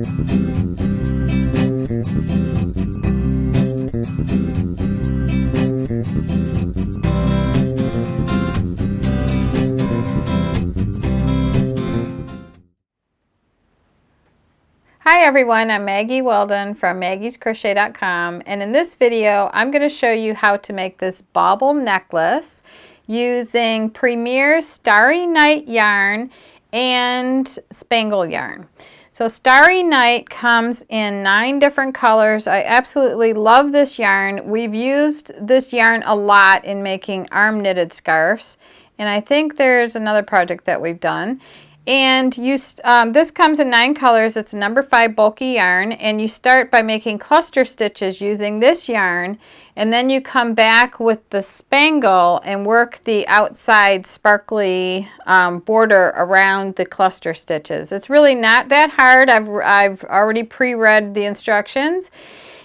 Hi everyone, I'm Maggie Weldon from maggiescrochet.com, and in this video I'm going to show you how to make this bauble necklace using Premier Starry Night yarn and Spangle yarn. So Starry Night comes in 9 different colors. I absolutely love this yarn. We've used this yarn a lot in making arm knitted scarves, and I think there's another project that we've done. And this comes in 9 colors. It's a number 5 bulky yarn, and you start by making cluster stitches using this yarn, and then you come back with the spangle and work the outside sparkly border around the cluster stitches. It's really not that hard. I've already pre-read the instructions.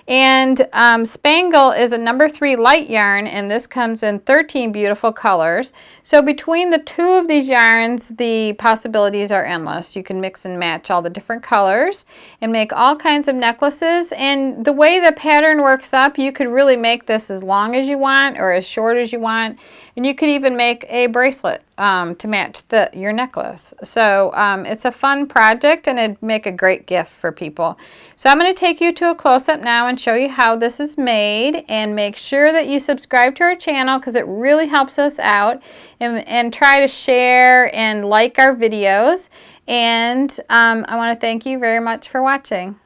And Spangle is a number 3 light yarn, and this comes in 13 beautiful colors. So between the 2 of these yarns, the possibilities are endless. You can mix and match all the different colors and make all kinds of necklaces. And the way the pattern works up, you could really make this as long as you want or as short as you want. And you could even make a bracelet to match your necklace. So it's a fun project, and it'd make a great gift for people. So I'm going to take you to a close-up now and show you how this is made, and make sure that you subscribe to our channel because it really helps us out, and try to share and like our videos. And I want to thank you very much for watching.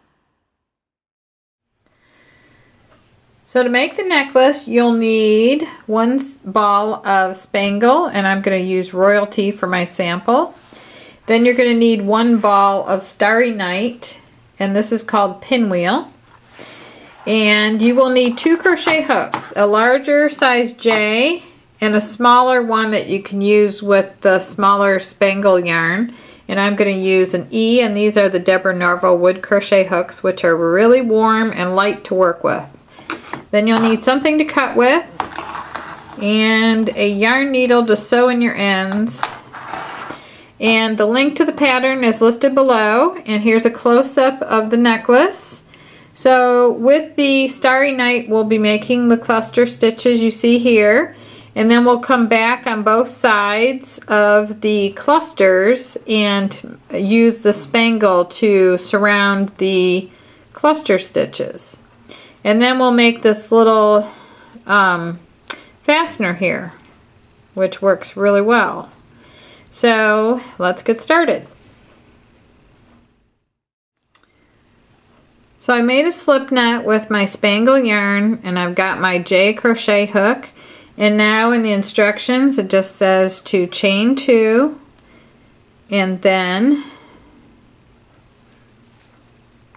So to make the necklace, you'll need 1 ball of Spangle, and I'm going to use Royalty for my sample. Then you're going to need 1 ball of Starry Night, and this is called Pinwheel. And you will need 2 crochet hooks, a larger size J and a smaller one that you can use with the smaller Spangle yarn. And I'm going to use an E, and these are the Deborah Norville wood crochet hooks, which are really warm and light to work with. Then you'll need something to cut with, and a yarn needle to sew in your ends. And the link to the pattern is listed below, and here's a close-up of the necklace. So with the Starry Night, we'll be making the cluster stitches you see here, and then we'll come back on both sides of the clusters and use the Spangle to surround the cluster stitches. And then we'll make this little fastener here, which works really well. So let's get started. So I made a slip knot with my Spangle yarn, and I've got my J crochet hook. And now in the instructions it just says to chain 2 and then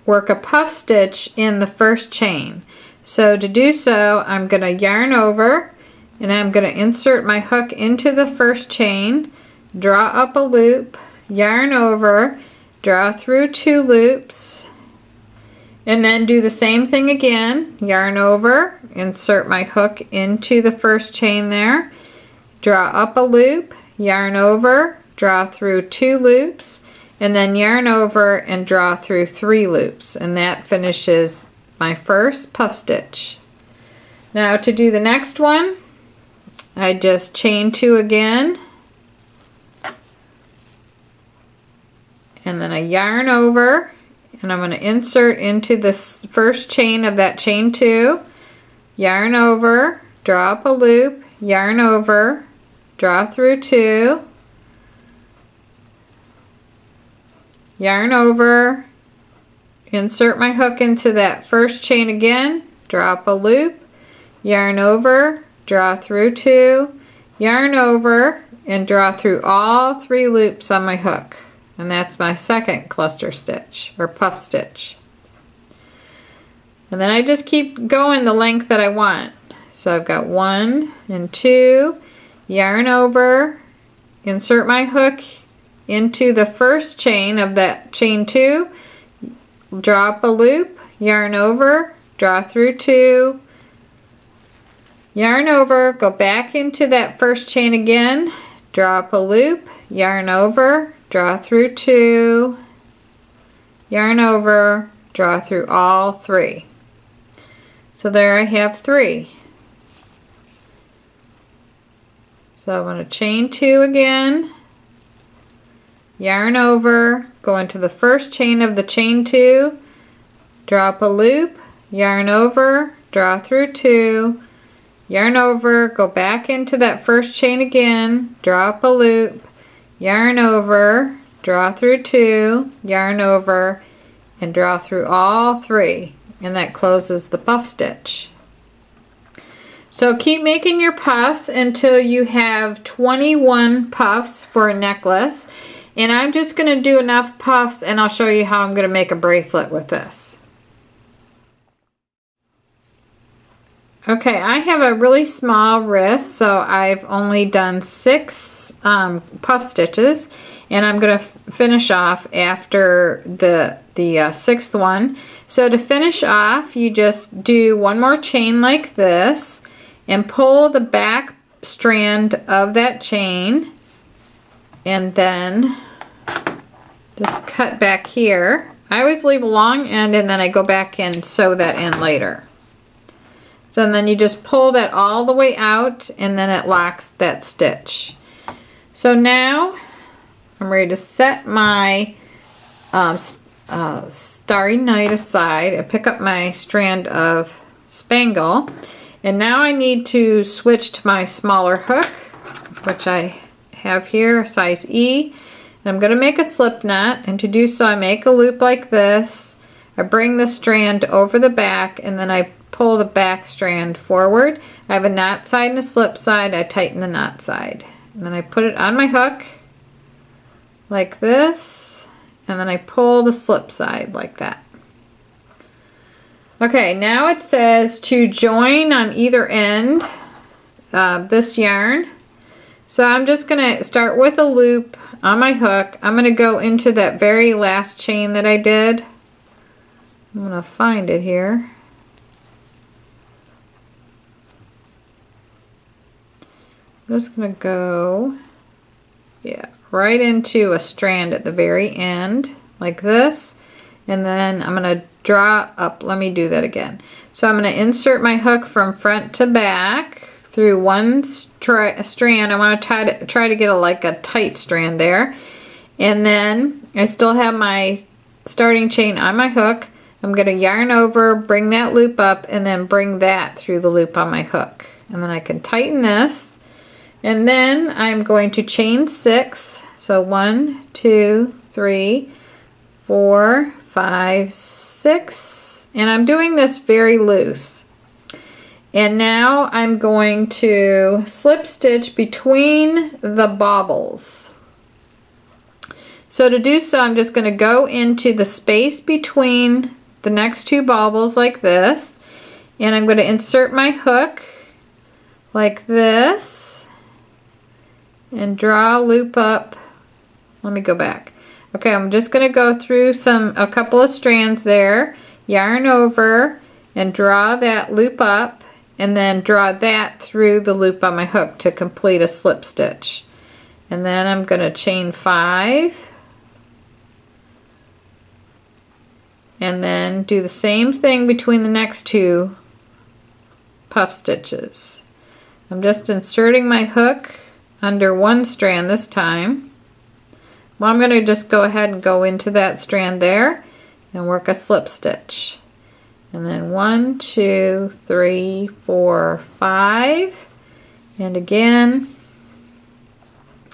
work a puff stitch in the first chain. So to do so, I'm going to yarn over, and I'm going to insert my hook into the first chain, draw up a loop, yarn over, draw through 2 loops, and then do the same thing again, yarn over, insert my hook into the first chain there, draw up a loop, yarn over, draw through 2 loops, and then yarn over and draw through 3 loops, and that finishes my first puff stitch. Now to do the next one, I just chain 2 again, and then I yarn over, and I'm going to insert into the first chain of that chain 2, yarn over, draw up a loop, yarn over, draw through 2, yarn over, insert my hook into that first chain again, draw up a loop, yarn over, draw through 2, yarn over, and draw through all 3 loops on my hook. And that's my second cluster stitch or puff stitch. And then I just keep going the length that I want. So I've got 1 and 2, yarn over, insert my hook into the first chain of that chain 2, draw up a loop, yarn over, draw through 2, yarn over, go back into that first chain again, draw up a loop, yarn over, draw through 2, yarn over, draw through all 3. So there I have 3. So I'm going to chain 2 again, yarn over, go into the first chain of the chain 2, drop a loop, yarn over, draw through 2, yarn over, go back into that first chain again, drop a loop, yarn over, draw through 2, yarn over, and draw through all 3, and that closes the puff stitch. So keep making your puffs until you have 21 puffs for a necklace, and I'm just going to do enough puffs and I'll show you how I'm going to make a bracelet with this. Okay, I have a really small wrist, so I've only done 6 puff stitches, and I'm going to finish off after the 6th one. So to finish off, you just do one more chain like this and pull the back strand of that chain, and then just cut back here. I always leave a long end and then I go back and sew that in later. So and then you just pull that all the way out and then it locks that stitch. So now I'm ready to set my Starry Night aside. I pick up my strand of spangle, and now I need to switch to my smaller hook, which I have here, size E. And I'm going to make a slip knot, and to do so I make a loop like this. I bring the strand over the back and then I pull the back strand forward. I have a knot side and a slip side. I tighten the knot side. And then I put it on my hook like this, and then I pull the slip side like that. Okay, now it says to join on either end this yarn. So I'm just going to start with a loop on my hook. I'm going to go into that very last chain that I did. I'm going to find it here. I'm just going to go, right into a strand at the very end like this, and then I'm going to draw up. Let me do that again. So I'm going to insert my hook from front to back through one strand. I want to try to get like a tight strand there, and then I still have my starting chain on my hook. I'm going to yarn over, bring that loop up, and then bring that through the loop on my hook, and then I can tighten this, and then I'm going to chain 6. So 1, 2, 3, 4, 5, 6, and I'm doing this very loose. And now I'm going to slip stitch between the baubles. So to do so, I'm just going to go into the space between the next 2 baubles like this, and I'm going to insert my hook like this and draw a loop up. Let me go back. Okay, I'm just going to go through a couple of strands there, yarn over, and draw that loop up, and then draw that through the loop on my hook to complete a slip stitch. And then I'm going to chain 5, and then do the same thing between the next 2 puff stitches. I'm just inserting my hook under one strand this time. Well, I'm going to just go ahead and go into that strand there and work a slip stitch. And then 1, 2, 3, 4, 5. And again,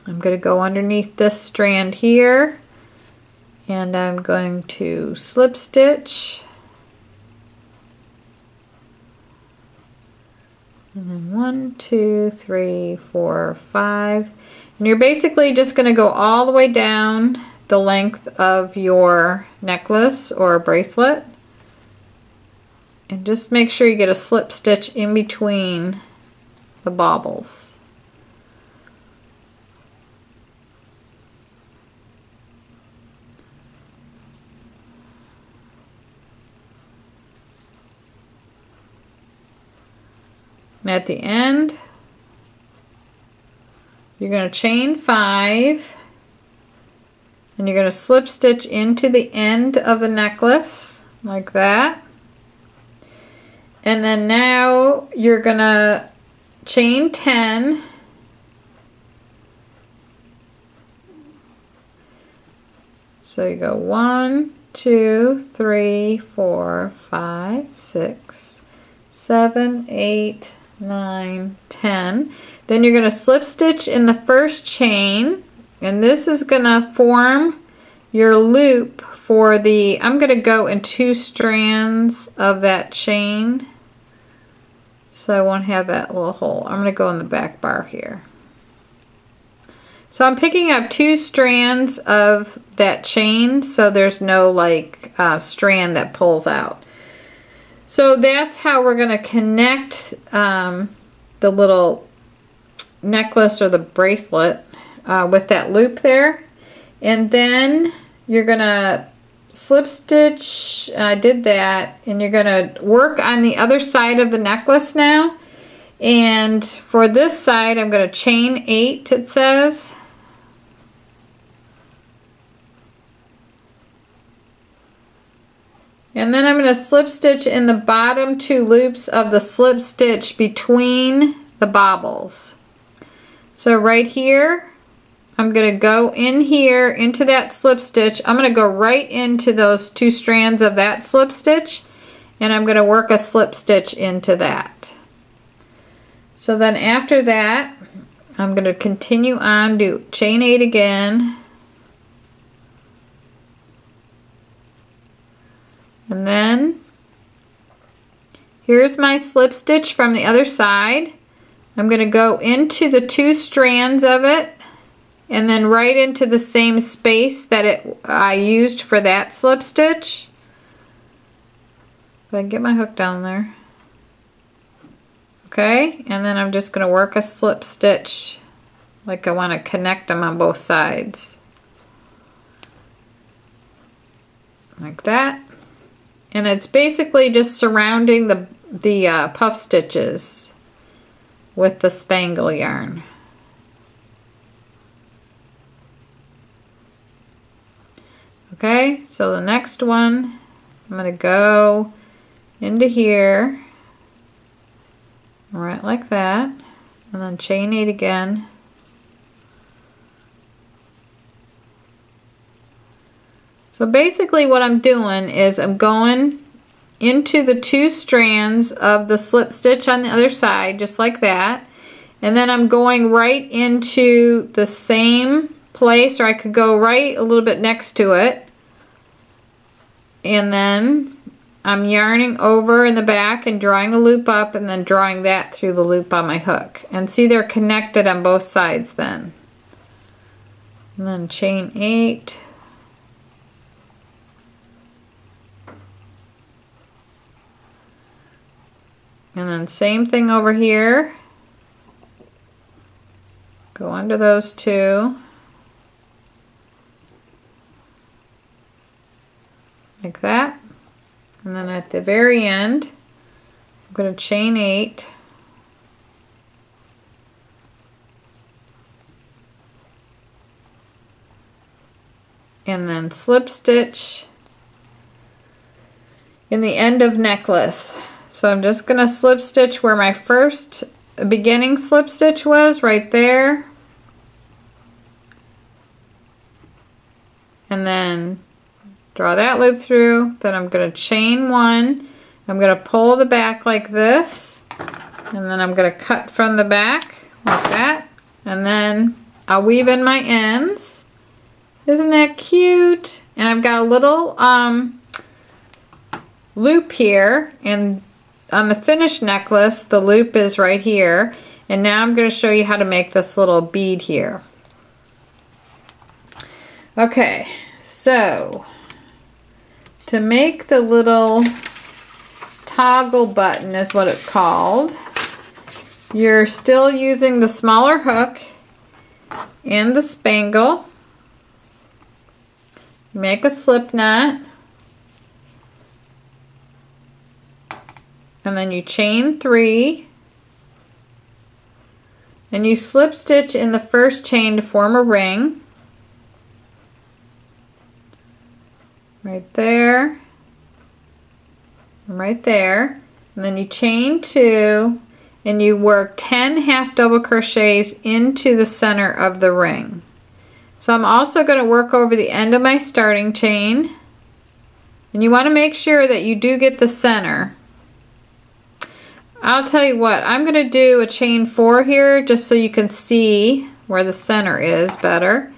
I'm going to go underneath this strand here, and I'm going to slip stitch. And then 1, 2, 3, 4, 5. And you're basically just going to go all the way down the length of your necklace or bracelet. And just make sure you get a slip stitch in between the baubles. And at the end, you're going to chain 5, and you're going to slip stitch into the end of the necklace like that. And then now you're going to chain 10. So you go 1, 2, 3, 4, 5, 6, 7, 8, 9, 10. Then you're going to slip stitch in the first chain, and this is going to form your loop for the, I'm going to go in 2 strands of that chain so I won't have that little hole. I'm going to go in the back bar here. So I'm picking up 2 strands of that chain so there's no like strand that pulls out. So that's how we're going to connect the little necklace or the bracelet with that loop there. And then you're going to slip stitch, I did that, and you're going to work on the other side of the necklace now. And for this side I'm going to chain 8, it says. And then I'm going to slip stitch in the bottom 2 loops of the slip stitch between the baubles. So right here, I'm going to go in here into that slip stitch. I'm going to go right into those 2 strands of that slip stitch, and I'm going to work a slip stitch into that. So then after that, I'm going to continue on, do chain 8 again. And then here's my slip stitch from the other side. I'm going to go into the 2 strands of it and then right into the same space that I used for that slip stitch. If I can get my hook down there. Okay, and then I'm just going to work a slip stitch like I want to connect them on both sides. Like that. And it's basically just surrounding the puff stitches with the spangle yarn. Okay, so the next one, I'm going to go into here, right like that, and then chain 8 again. So basically what I'm doing is I'm going into the 2 strands of the slip stitch on the other side, just like that. And then I'm going right into the same place, or I could go right a little bit next to it. And then I'm yarning over in the back and drawing a loop up and then drawing that through the loop on my hook. And see, they're connected on both sides then. And then chain 8. And then same thing over here. Go under those 2. Like that. And then at the very end, I'm going to chain 8. And then slip stitch in the end of necklace. So I'm just going to slip stitch where my first beginning slip stitch was, right there. And then draw that loop through. Then I'm going to chain 1. I'm going to pull the back like this. And then I'm going to cut from the back like that. And then I'll weave in my ends. Isn't that cute? And I've got a little loop here, and on the finished necklace the loop is right here. And now I'm going to show you how to make this little bead here. Okay, so to make the little toggle button is what it's called. You're still using the smaller hook and the spangle. Make a slip knot. And then you chain 3. And you slip stitch in the first chain to form a ring. right there, and right there, and then you chain 2 and you work 10 half double crochets into the center of the ring. So I'm also going to work over the end of my starting chain, and you want to make sure that you do get the center. I'll tell you what, I'm going to do a chain 4 here just so you can see where the center is better.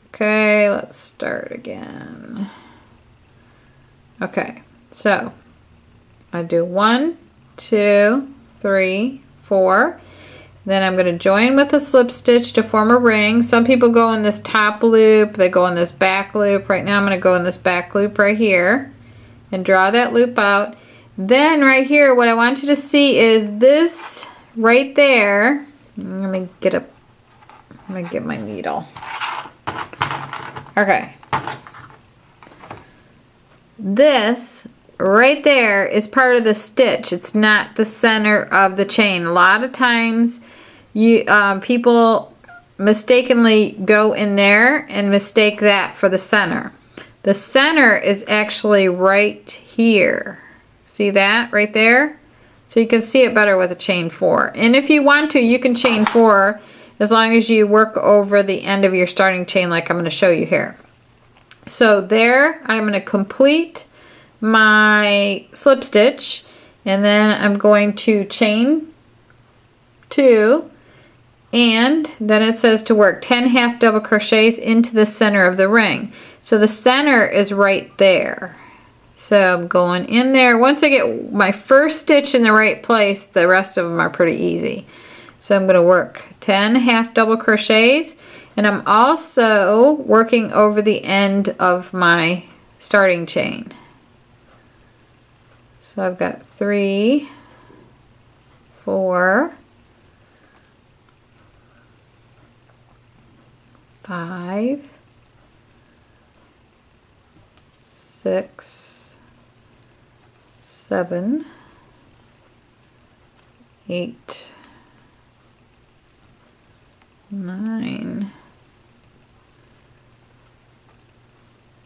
Okay, let's start again. Okay, so I do 1, 2, 3, 4. Then I'm going to join with a slip stitch to form a ring. Some people go in this top loop, they go in this back loop. Right now I'm going to go in this back loop right here and draw that loop out. Then right here, what I want you to see is this right there. Let me get my needle. Okay. This right there is part of the stitch. It's not the center of the chain. A lot of times people mistakenly go in there and mistake that for the center. The center is actually right here. See that right there? So you can see it better with a chain 4. And if you want to, you can chain 4 as long as you work over the end of your starting chain like I'm going to show you here. So there, I'm going to complete my slip stitch, and then I'm going to chain 2, and then it says to work 10 half double crochets into the center of the ring. So the center is right there. So I'm going in there. Once I get my first stitch in the right place, the rest of them are pretty easy. So I'm going to work 10 half double crochets, and I'm also working over the end of my starting chain. So I've got 3, 4, 5, 6, 7, 8, 9,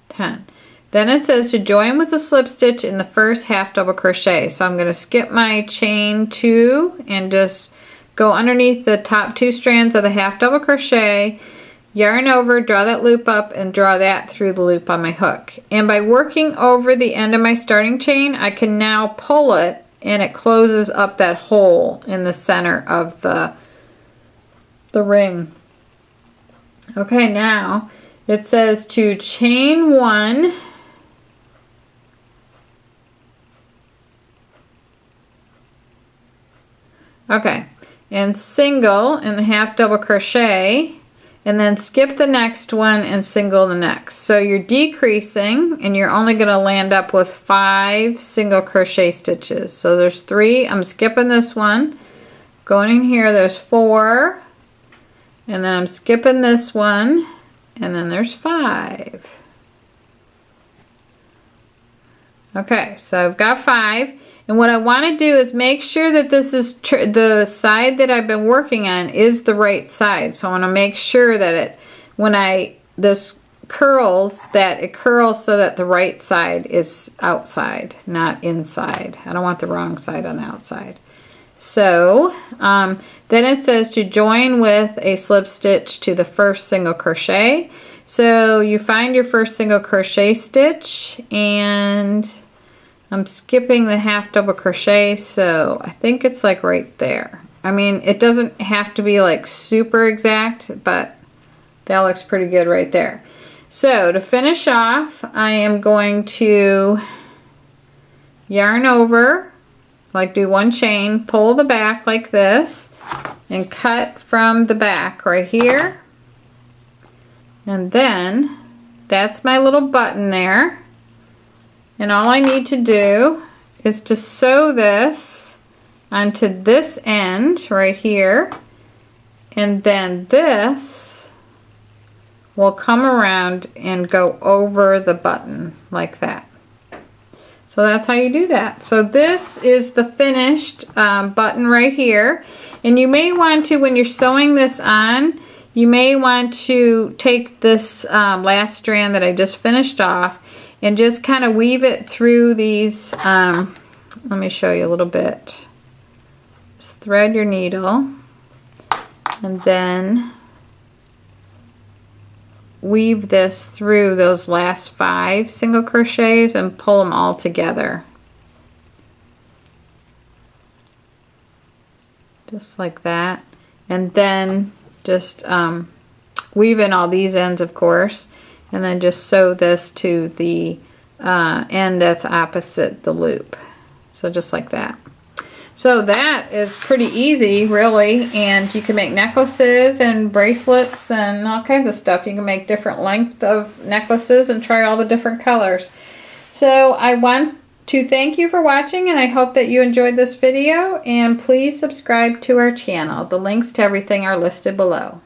10. Then it says to join with a slip stitch in the first half double crochet. So I'm going to skip my chain 2 and just go underneath the top 2 strands of the half double crochet, yarn over, draw that loop up, and draw that through the loop on my hook. And by working over the end of my starting chain, I can now pull it and it closes up that hole in the center of the ring. Okay, now it says to chain 1, okay, and single in the half double crochet, and then skip the next one and single the next. So you're decreasing, and you're only going to land up with 5 single crochet stitches. So there's 3. I'm skipping this one, going in here, there's 4, and then I'm skipping this one, and then there's 5. Okay, so I've got 5. And what I want to do is make sure that this is the side that I've been working on is the right side. So I want to make sure that when this curls, that it curls so that the right side is outside, not inside. I don't want the wrong side on the outside. So then it says to join with a slip stitch to the first single crochet. So you find your first single crochet stitch, and I'm skipping the half double crochet, so I think it's like right there. I mean, it doesn't have to be like super exact, but that looks pretty good right there. So to finish off, I am going to yarn over, like do 1 chain, pull the back like this, and cut from the back right here. And then that's my little button there. And all I need to do is to sew this onto this end right here, and then this will come around and go over the button like that. So that's how you do that. So this is the finished button right here, and you may want to, when you're sewing this on, you may want to take this last strand that I just finished off and just kind of weave it through these, let me show you a little bit. Just thread your needle and then weave this through those last 5 single crochets and pull them all together. Just like that. And then just weave in all these ends, of course, and then just sew this to the end that's opposite the loop. So just like that. So that is pretty easy, really, and you can make necklaces and bracelets and all kinds of stuff. You can make different length of necklaces and try all the different colors. So I want to thank you for watching, and I hope that you enjoyed this video, and please subscribe to our channel. The links to everything are listed below.